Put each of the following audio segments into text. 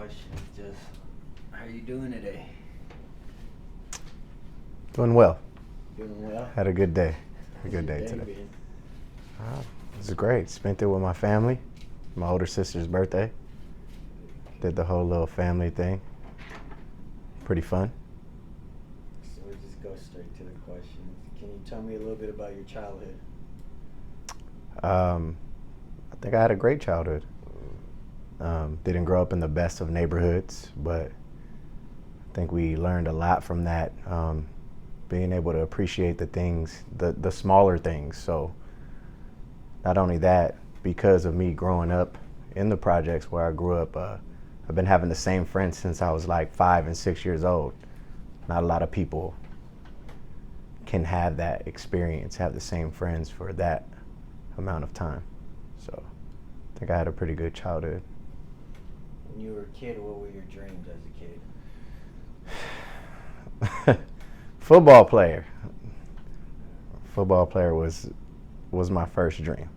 question is just, how are you doing today? Doing well. Doing well? Had a good day. A How's good your day today. been? It was great. Spent it with my family. My older sister's birthday. Did the whole little family thing. Pretty fun. So we'll just go straight to the questions. Can you tell me a little bit about your childhood? I think I had a great childhood. Didn't grow up in the best of neighborhoods, but I think we learned a lot from that. Being able to appreciate the things, the smaller things. So not only that, because of me growing up in the projects where I grew up, I've been having the same friends since I was like 5 and 6 years old. Not a lot of people can have that experience, have the same friends for that amount of time. So I think I had a pretty good childhood. When you were a kid, what were your dreams as a kid? Football player. Football player was my first dream.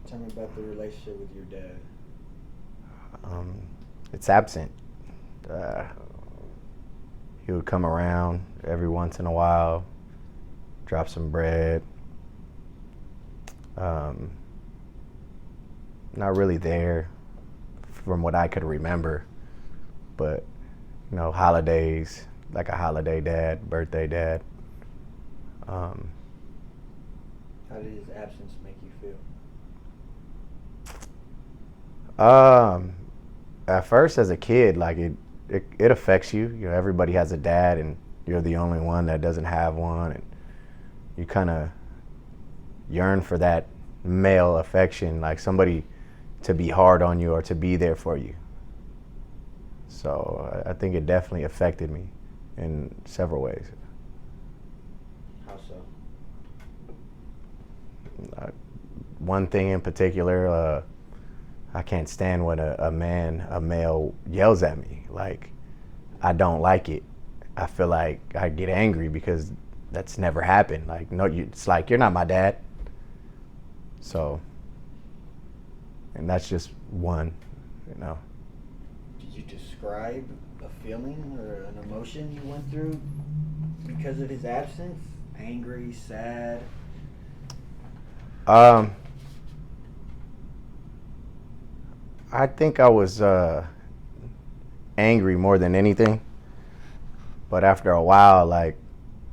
Tell me about the relationship with your dad. It's absent. He would come around every once in a while, drop some bread. Not really there from what I could remember, but holidays, like a holiday dad, birthday dad. How did his absence make you feel? At first, as a kid, like it affects you. Everybody has a dad, and you're the only one that doesn't have one, and you kind of yearn for that male affection, like somebody to be hard on you or to be there for you. So I think it definitely affected me in several ways. How so? One thing in particular, I can't stand when a male yells at me. Like, I don't like it. I feel like I get angry because that's never happened. Like, no, it's like, you're not my dad. So, and that's just one. Did you describe a feeling or an emotion you went through because of his absence? Angry, sad? I think I was angry more than anything. But after a while, like,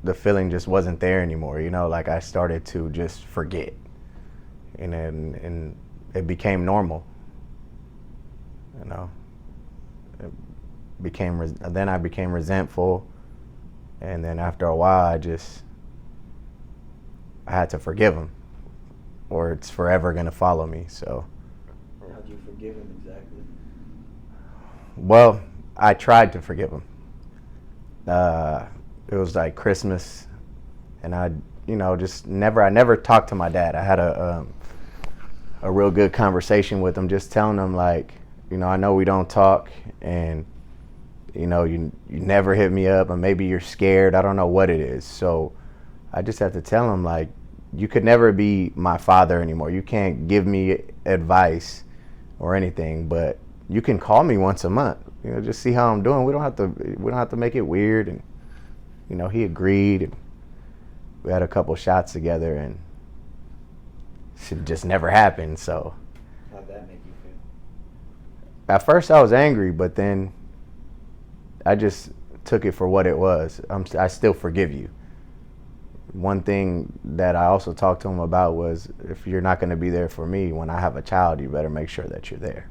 the feeling just wasn't there anymore. Like, I started to just forget. And it became normal. Then I became resentful, and then after a while, I had to forgive him, or it's forever gonna follow me. So. How'd you forgive him exactly? Well, I tried to forgive him. It was like Christmas, and I never talked to my dad. I had a real good conversation with him, just telling him, like, I know we don't talk, and you never hit me up, and maybe you're scared. I don't know what it is. So I just have to tell him, like, you could never be my father anymore. You can't give me advice or anything, but you can call me once a month. Just see how I'm doing. We don't have to make it weird. And he agreed, and we had a couple shots together, and it just never happened. So How'd that make you feel? at first I was angry, but then I just took it for what it was. I still forgive you. One thing that I also talked to him about was, if you're not going to be there for me when I have a child, you better make sure that you're there.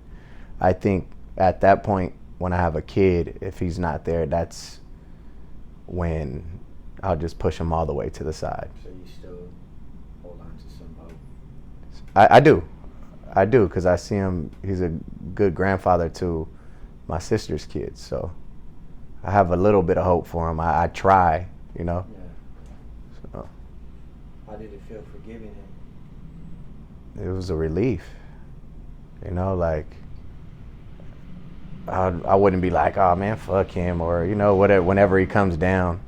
I think at that point, when I have a kid, if he's not there, that's when I'll just push him all the way to the side. So you still hold on to some hope? I do, because I see him. He's a good grandfather to my sister's kids, so I have a little bit of hope for him. I try, Yeah. So How did it feel forgiving him? it was a relief. Like, I wouldn't be like, oh man, fuck him, or whatever. Whenever he comes down,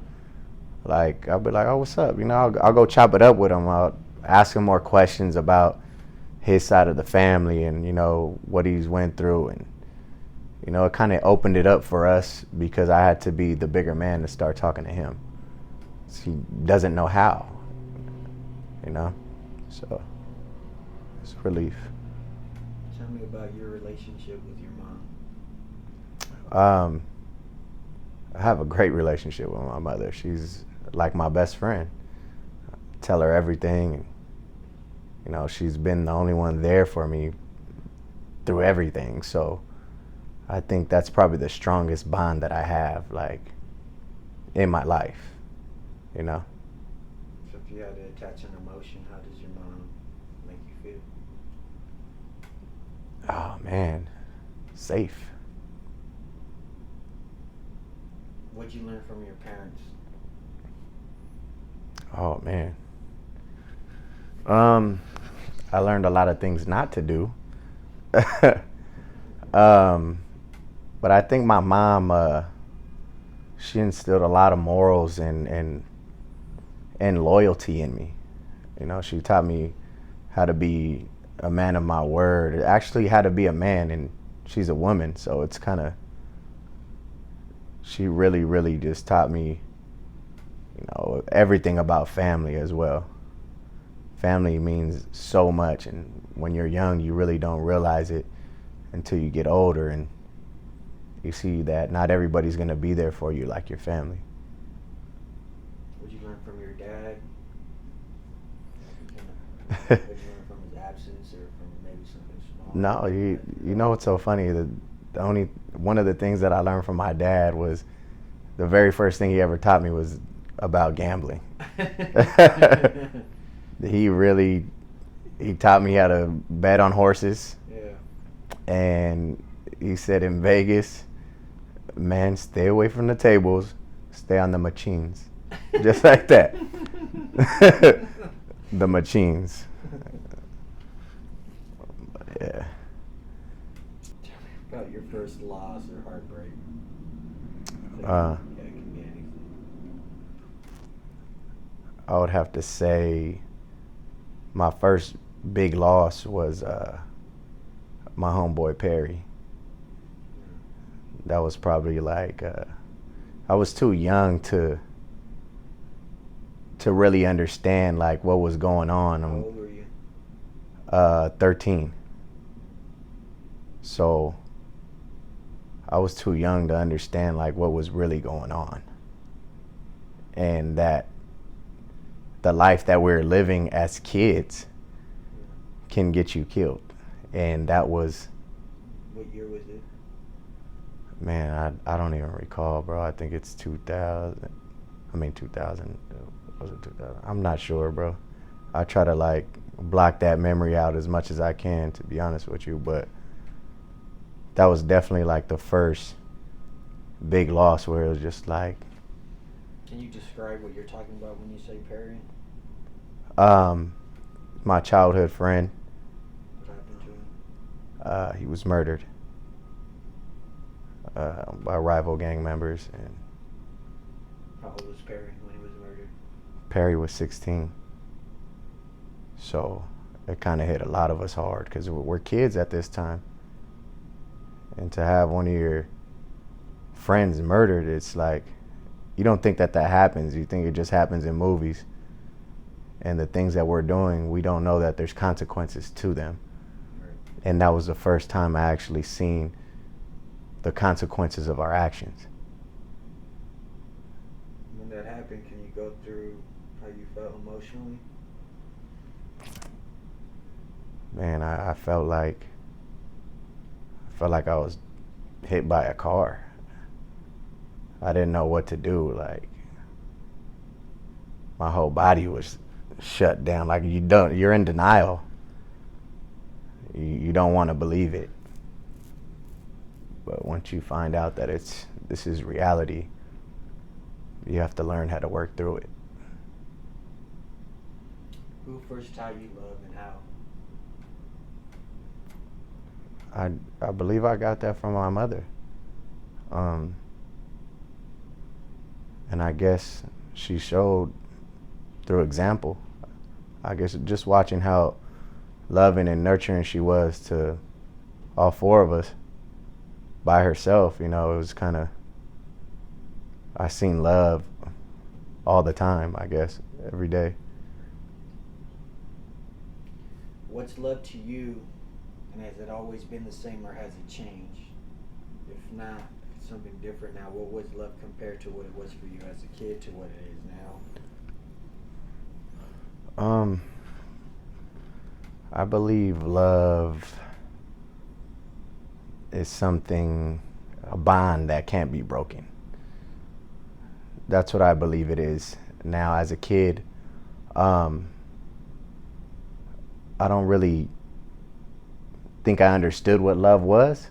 like, I'll be like, oh, what's up? I'll go chop it up with him. I'll ask him more questions about his side of the family and, what he's went through. And, it kind of opened it up for us because I had to be the bigger man to start talking to him. He doesn't know how, so it's relief. Tell me about your relationship with your mom. I have a great relationship with my mother. She's like my best friend. I tell her everything, and she's been the only one there for me through everything. So I think that's probably the strongest bond that I have, like, in my life, So if you had to attach an emotion, how does your mom make you feel? Oh man, safe. What'd you learn from your parents? Oh man. I learned a lot of things not to do. But I think my mom, she instilled a lot of morals and loyalty in me. She taught me how to be a man of my word. Actually, how to be a man, and she's a woman, so it's kind of. She really, really just taught me, everything about family as well. Family means so much, and when you're young, you really don't realize it until you get older and you see that not everybody's going to be there for you like your family. What'd you learn from your dad? What'd you learn from his absence or from maybe something small? No, you know what's so funny? One of the things that I learned from my dad was the very first thing he ever taught me was about gambling. He taught me how to bet on horses. Yeah. And he said in Vegas, man, stay away from the tables, stay on the machines. Just like that. The machines. Yeah. Tell me about your first loss or heartbreak. It can be anything. I would have to say my first big loss was my homeboy Perry. That was probably like I was too young to really understand like what was going on. How old were you? 13. So I was too young to understand like what was really going on, and that the life that we're living as kids can get you killed. And that was. What year was it? Man, I don't even recall, bro. I think it's 2000. 2000. Was it 2000? I'm not sure, bro. I try to like block that memory out as much as I can, to be honest with you. But that was definitely like the first big loss where it was just like. Can you describe what you're talking about when you say Perry? My childhood friend. What happened to him? He was murdered by rival gang members, and How old was Perry when he was murdered? Perry was 16. So it kind of hit a lot of us hard because we're kids at this time. And to have one of your friends murdered, it's like, you don't think that happens. You think it just happens in movies. And the things that we're doing, we don't know that there's consequences to them. Right. And that was the first time I actually seen the consequences of our actions. When that happened, can you go through how you felt emotionally? Man, I felt like I was hit by a car. I didn't know what to do. Like, my whole body was shut down. Like, you're in denial. You don't want to believe it. But once you find out that this is reality, you have to learn how to work through it. Who first taught you love and how? I believe I got that from my mother. And I guess she showed through example. I guess just watching how loving and nurturing she was to all four of us by herself. You know, it was kind of, I seen love all the time, I guess, every day. What's love to you, and has it always been the same, or has it changed? If not, if it's something different now, what was love compared to what it was for you as a kid to what it is now? I believe love is something, a bond that can't be broken. That's what I believe it is. Now, as a kid, I don't really think I understood what love was.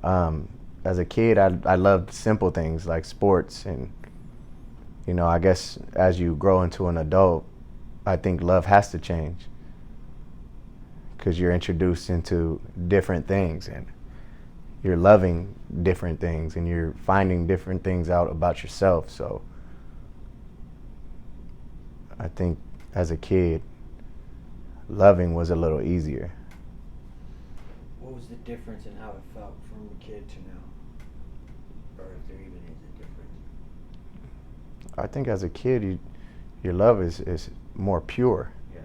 As a kid, I loved simple things like sports, and you know, I guess as you grow into an adult, I think love has to change because you're introduced into different things, and you're loving different things, and you're finding different things out about yourself. So I think as a kid, loving was a little easier. What was the difference in how it felt from a kid to now? Or if there even is a difference? I think as a kid, your love is more pure. Yeah.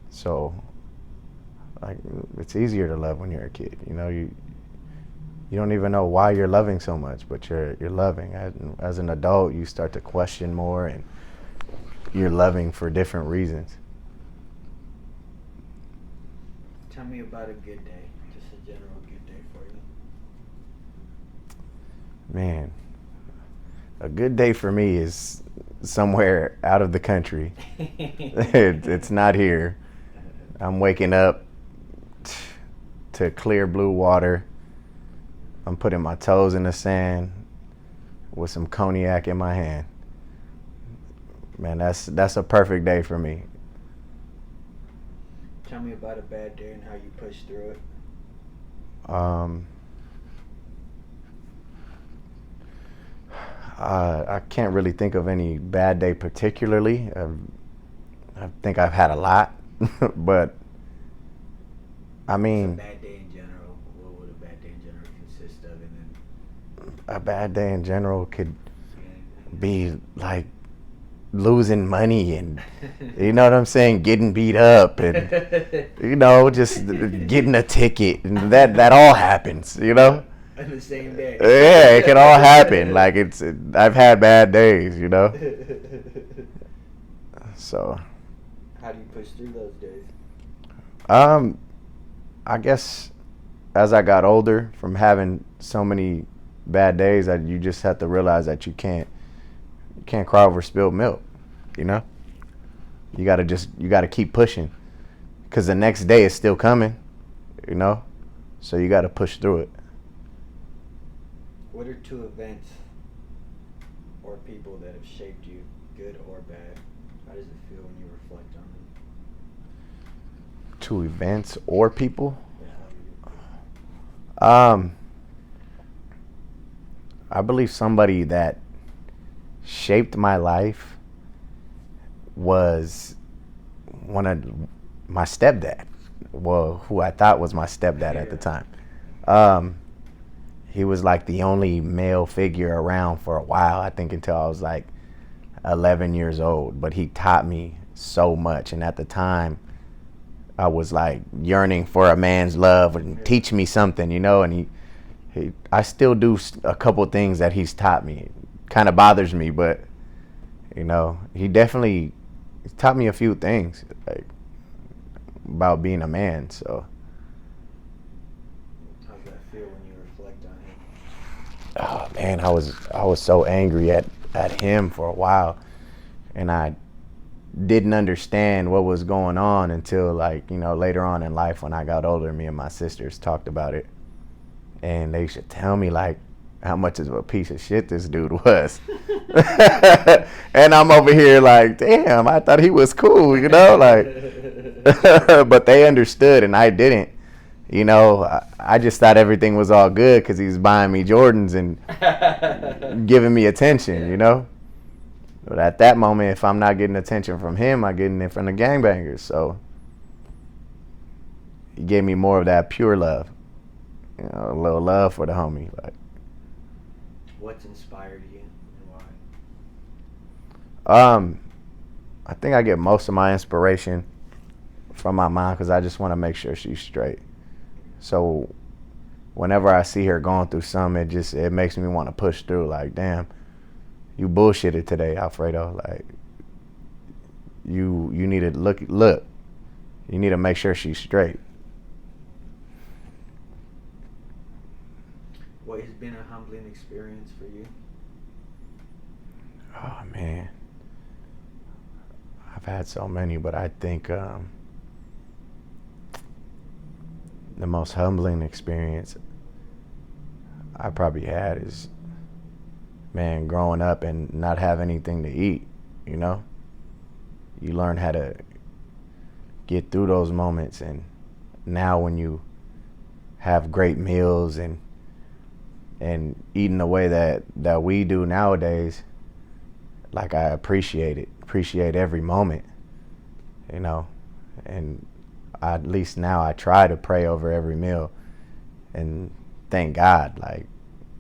So, like, it's easier to love when you're a kid. You know, you don't even know why you're loving so much, but you're loving. As an adult, you start to question more, and you're loving for different reasons. Tell me about a good day, just a general good day for you. Man, a good day for me is somewhere out of the country. It's not here. I'm waking up to clear blue water. I'm putting my toes in the sand with some cognac in my hand. Man, that's a perfect day for me. Tell me about a bad day and how you pushed through it. I can't really think of any bad day particularly. I think I've had a lot, but I mean, a bad day in general. What would a bad day in general consist of? And then a bad day in general could be like losing money and you know what I'm saying, getting beat up and you know, just getting a ticket, and that all happens, you know. On the same day. Yeah, it can all happen. Like I've had bad days, you know. So. How do you push through those days? I guess as I got older, from having so many bad days, you just have to realize that you can't cry over spilled milk. You know, you gotta keep pushing, because the next day is still coming. You know, so you gotta push through it. What are two events or people that have shaped you, good or bad? How does it feel when you reflect on them? Two events or people? Yeah. I believe somebody that shaped my life was one of my stepdad. Well, who I thought was my stepdad at the time. He was like the only male figure around for a while, I think until I was like 11 years old. But he taught me so much, and at the time, I was like yearning for a man's love and teach me something, you know. And I still do a couple things that he's taught me. Kind of bothers me, but you know, he definitely taught me a few things like about being a man. So. How does that feel when you reflect on him? Oh man, I was so angry at him for a while, and I didn't understand what was going on until, like, you know, later on in life when I got older. Me and my sisters talked about it, and they should tell me like how much of a piece of shit this dude was. And I'm over here like, damn, I thought he was cool, you know, like. But they understood and I didn't. You know, I just thought everything was all good because he was buying me Jordans and giving me attention, you know. But at that moment, if I'm not getting attention from him, I'm getting it from the gangbangers. So he gave me more of that pure love, a little love for the homie. Like, What's inspired you and why? I think I get most of my inspiration from my mom because I just want to make sure she's straight. So whenever I see her going through something, it makes me want to push through. Like, damn, you bullshitted today, Alfredo. Like, you need to look. You need to make sure she's straight. What has been a humbling experience for you? Oh man, I've had so many, but I think the most humbling experience I probably had is, man, growing up and not have anything to eat. You know, you learn how to get through those moments, and now when you have great meals and eating the way that we do nowadays, like, I appreciate every moment, you know. And at least now I try to pray over every meal and thank God. Like,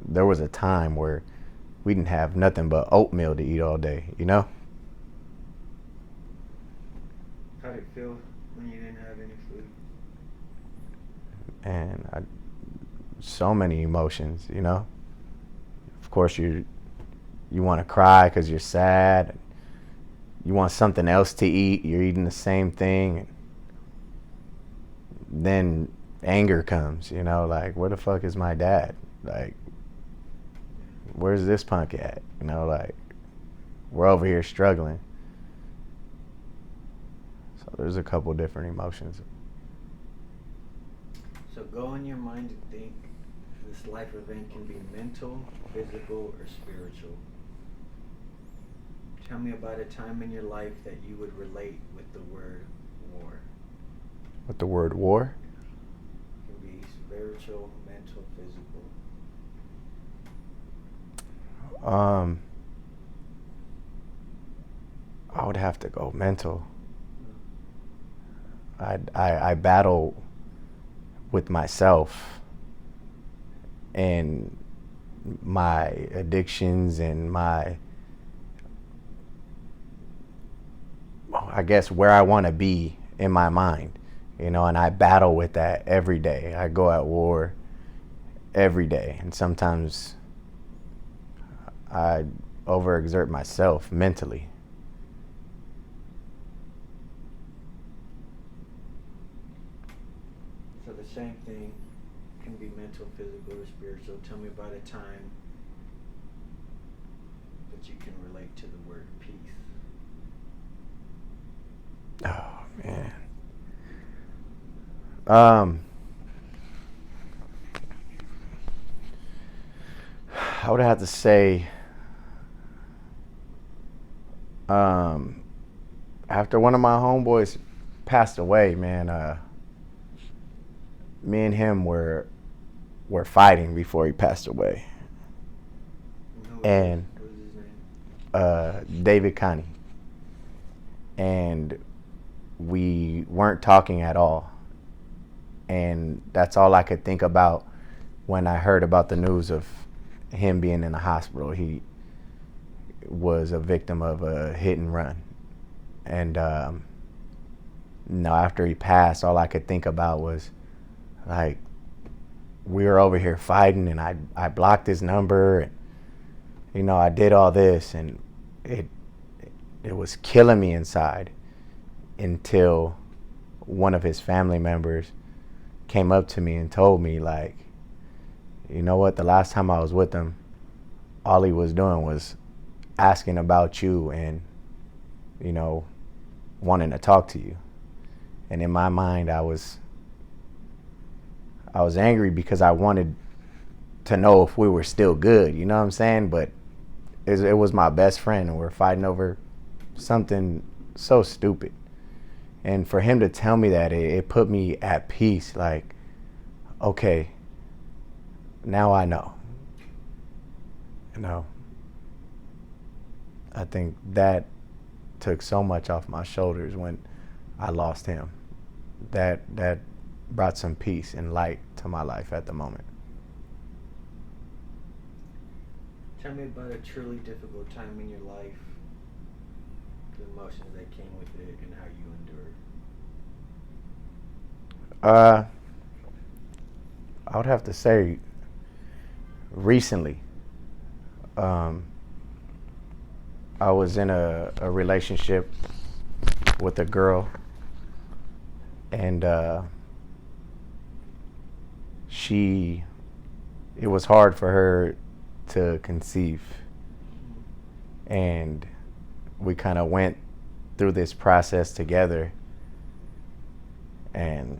there was a time where we didn't have nothing but oatmeal to eat all day, you know. How did it feel when you didn't have any food? And so many emotions, you know. Of course, you want to cry because you're sad. You want something else to eat. You're eating the same thing. Then anger comes, you know, like, where the fuck is my dad? Like, where's this punk at? You know, like, we're over here struggling. So there's a couple different emotions. So go in your mind and think this life event can be mental, physical, or spiritual. Tell me about a time in your life that you would relate with the word war. With the word war? It can be spiritual, mental, physical. I would have to go mental. I battle with myself and my addictions and my, I guess, where I want to be in my mind, you know, and I battle with that every day. I go at war every day, and sometimes I overexert myself mentally. So the same thing can be mental, physical, or spiritual. Tell me about a time that you can relate to the word peace. Oh man. I would have to say, after one of my homeboys passed away, man, me and him were fighting before he passed away. And What was his name? David Connie. And we weren't talking at all. And that's all I could think about when I heard about the news of him being in the hospital. He was a victim of a hit and run. And after he passed, all I could think about was, like, we were over here fighting, and I blocked his number, and, you know, I did all this, and it was killing me inside until one of his family members came up to me and told me, like, you know what, the last time I was with him, all he was doing was asking about you and, you know, wanting to talk to you. And in my mind, I was angry because I wanted to know if we were still good, you know what I'm saying? But it was my best friend, and we're fighting over something so stupid. And for him to tell me that, it put me at peace. Like, okay, now I know. You know, I think that took so much off my shoulders when I lost him. That brought some peace and light to my life at the moment. Tell me about a truly difficult time in your life, the emotions that came with it, and how you endured. Uh, I would have to say recently, um, I was in a relationship with a girl, and she, it was hard for her to conceive, and we kind of went through this process together, and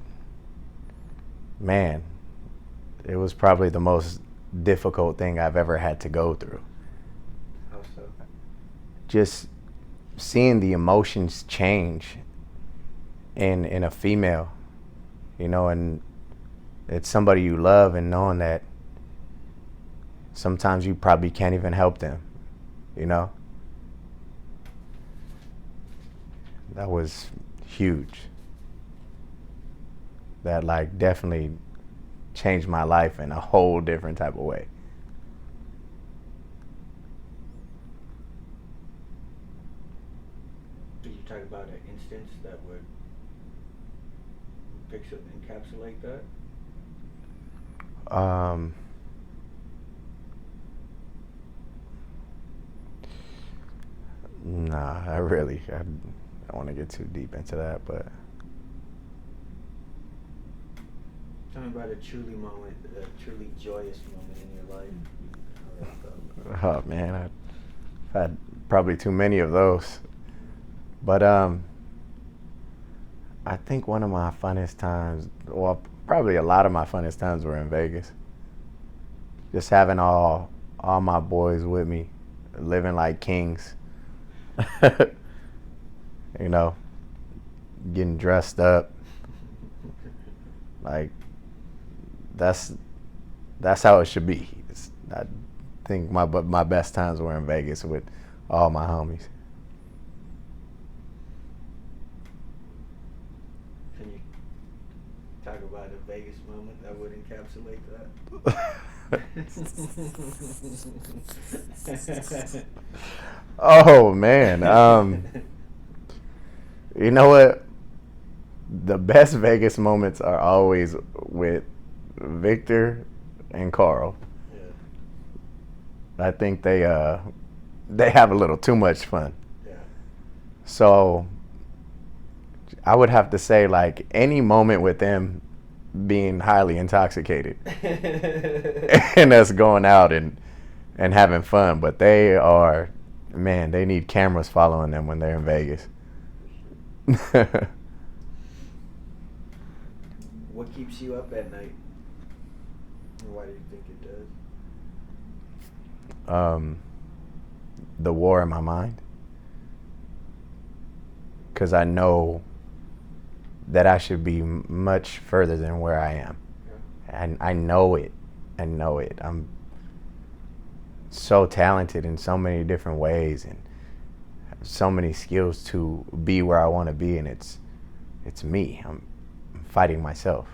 man, it was probably the most difficult thing I've ever had to go through. How so? Just seeing the emotions change in a female, and it's somebody you love, and knowing that sometimes you probably can't even help them, you know? That was huge. That like definitely changed my life in a whole different type of way. Could you talk about an instance that would encapsulate that? Um, nah, I don't want to get too deep into that, but Tell me about a truly joyous moment in your life. How that felt. oh man, I've had probably too many of those. But I think one of my funnest times, well, probably a lot of my funnest times were in Vegas. Just having all my boys with me, living like kings. you know, Getting dressed up. Like that's how it should be. I think my best times were in Vegas with all my homies. Can you talk about a Vegas moment that would encapsulate that? Oh man, you know what? The best Vegas moments are always with Victor and Carl. Yeah. I think they have a little too much fun. Yeah. So I would have to say like any moment with them being highly intoxicated and us going out and having fun, but they are, man, they need cameras following them when they're in Vegas. What keeps you up at night? And why do you think it does? The war in my mind, because I know that I should be much further than where I am. Yeah. And I know it. I'm so talented in so many different ways and have so many skills to be where I want to be, and it's me. I'm fighting myself.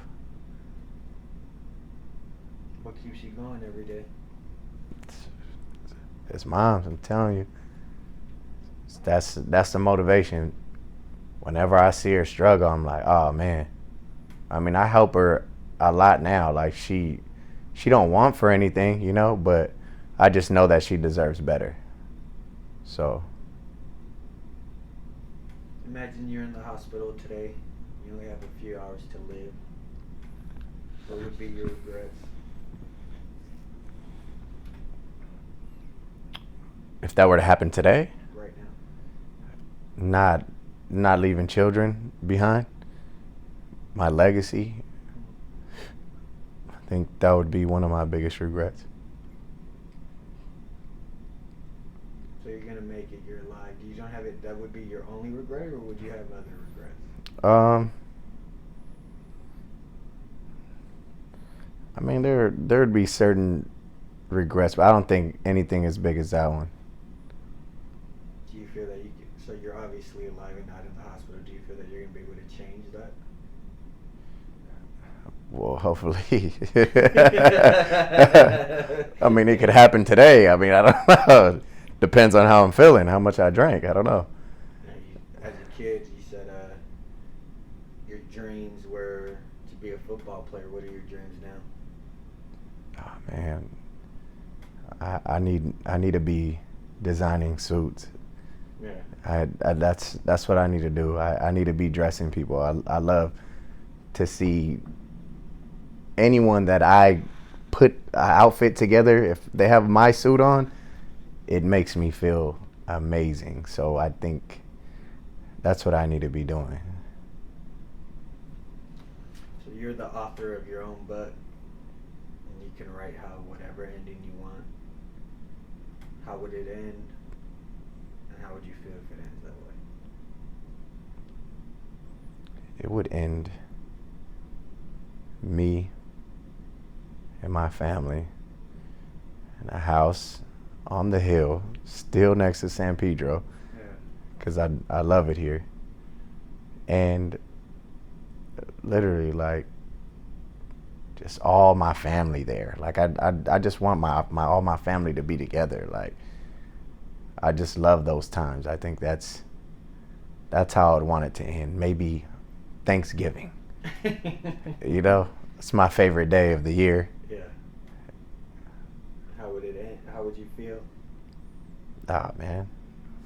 What keeps you going every day? It's moms, I'm telling you. That's the motivation. Whenever I see her struggle, I'm like, oh man. I mean, I help her a lot now. Like she don't want for anything, but I just know that she deserves better. So Imagine you're in the hospital today. You only have a few hours to live. What would be your regrets? if that were to happen today, Right now. not leaving children behind, my legacy, I think that would be one of my biggest regrets. So you're gonna make it. You're alive. You don't have it. That would be your only regret, or would you have other regrets? I mean, there'd be certain regrets, but I don't think anything as big as that one. Do you feel that you can, so you're obviously alive and not in the hospital? Do you feel that you're gonna be able to change that? Well, hopefully. I mean, it could happen today. I mean, I don't know. Depends on how I'm feeling, how much I drank. I don't know. As a kid, you said your dreams were to be a football player. What are your dreams now? Oh man, I need to be designing suits. Yeah. That's what I need to do. I need to be dressing people. I love to see anyone that I put an outfit together. If they have my suit on, it makes me feel amazing. So I think that's what I need to be doing. So you're the author of your own book, and you can write whatever ending you want. How would it end, and how would you feel if it ends that way? It would end me and my family in a house on the hill, still next to San Pedro, because I love it here, and literally like just all my family there. Like I just want my all my family to be together. Like I just love those times. I think that's how I'd want it to end. Maybe Thanksgiving. You know, it's my favorite day of the year. Yeah. How would it end? How would you feel? Ah, man,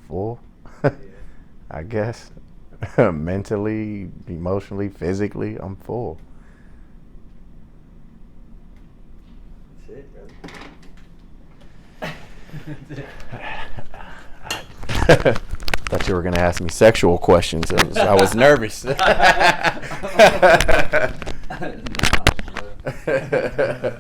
full. Yeah. I guess. Mentally, emotionally, physically, I'm full. That's it, brother. Thought you were gonna ask me sexual questions. I was nervous. Nah, bro.